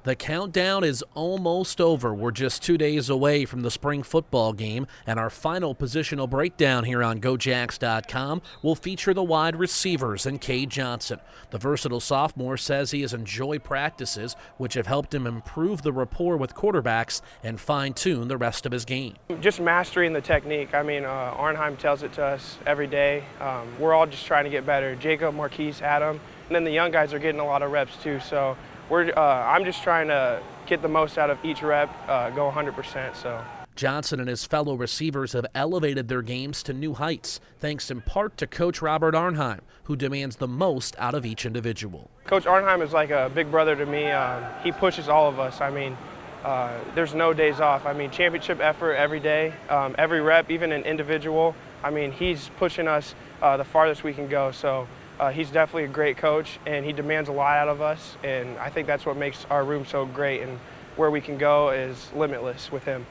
The countdown is almost over. We're just 2 days away from the spring football game, and our final positional breakdown here on GoJax.com will feature the wide receivers and Cade Johnson. The versatile sophomore says he has enjoyed practices, which have helped him improve the rapport with quarterbacks and fine-tune the rest of his game. Just mastering the technique. I mean, Arnheim tells it to us every day. We're all just trying to get better. Jacob, Marquise, Adam, and then the young guys are getting a lot of reps too. So I'm just trying to get the most out of each rep, go 100%. So Johnson and his fellow receivers have elevated their games to new heights, thanks in part to Coach Robert Arnheim, who demands the most out of each individual. Coach Arnheim is like a big brother to me. He pushes all of us. I mean, there's no days off. I mean, championship effort every day, every rep, even an individual. I mean, he's pushing us the farthest we can go. So he's definitely a great coach, and he demands a lot out of us. And I think that's what makes our room so great, and where we can go is limitless with him.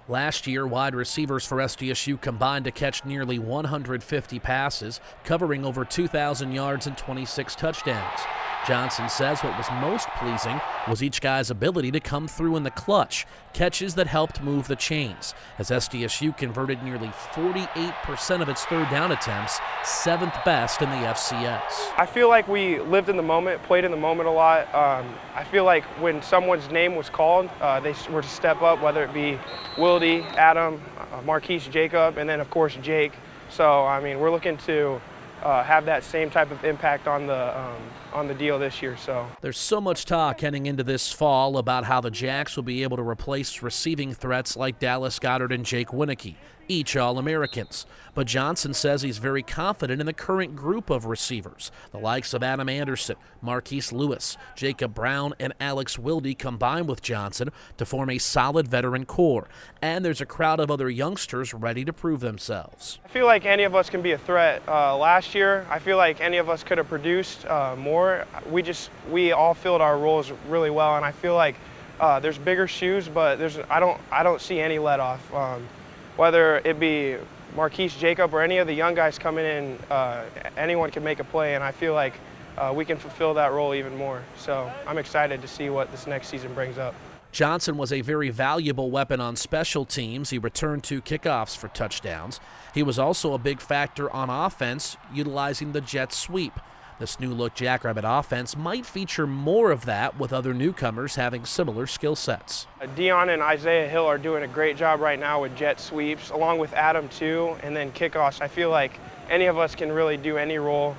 Last year, wide receivers for SDSU combined to catch nearly 150 passes, covering over 2,000 yards and 26 touchdowns. Johnson says what was most pleasing was each guy's ability to come through in the clutch, catches that helped move the chains, as SDSU converted nearly 48% of its third down attempts, 7th best in the FCS. I feel like we lived in the moment, played in the moment a lot. I feel like when someone's name was called, they were to step up, whether it be Wildy, Adam, Marquise, Jacob, and then of course Jake. So I mean, we're looking to have that same type of impact on the deal this year. So there's so much talk heading into this fall about how the Jacks will be able to replace receiving threats like Dallas Goedert and Jake Wieneke, each All-Americans. But Johnson says he's very confident in the current group of receivers. The likes of Adam Anderson, Marquise Lewis, Jacob Brown, and Alex Wildy combine with Johnson to form a solid veteran core. And there's a crowd of other youngsters ready to prove themselves. I feel like any of us can be a threat. Last year, I feel like any of us could have produced more. We all filled our roles really well, and I feel like there's bigger shoes, but I don't see any let off. Whether it be Marquise, Jacob, or any of the young guys coming in, anyone can make a play, and I feel like we can fulfill that role even more. So I'm excited to see what this next season brings up. Johnson was a very valuable weapon on special teams. He returned 2 kickoffs for touchdowns. He was also a big factor on offense, utilizing the jet sweep. This new-look Jackrabbit offense might feature more of that, with other newcomers having similar skill sets. Dion and Isaiah Hill are doing a great job right now with jet sweeps, along with Adam too, and then kickoffs. I feel like any of us can really do any role.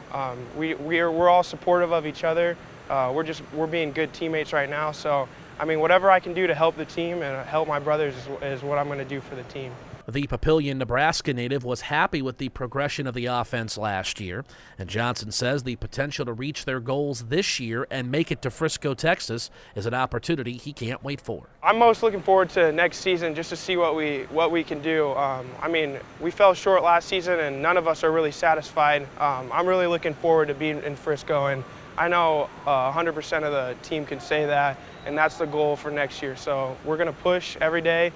We're all supportive of each other. We're being good teammates right now. So I mean, whatever I can do to help the team and help my brothers is what I'm going to do for the team. The Papillion, Nebraska native was happy with the progression of the offense last year, and Johnson says the potential to reach their goals this year and make it to Frisco, Texas is an opportunity he can't wait for. I'm most looking forward to next season just to see what we can do. I mean, we fell short last season and none of us are really satisfied. I'm really looking forward to being in Frisco, and I know 100% of the team can say that, and that's the goal for next year. So we're going to push every day,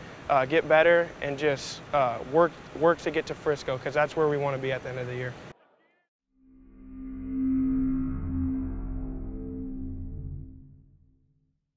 get better, and just work to get to Frisco, because that's where we want to be at the end of the year.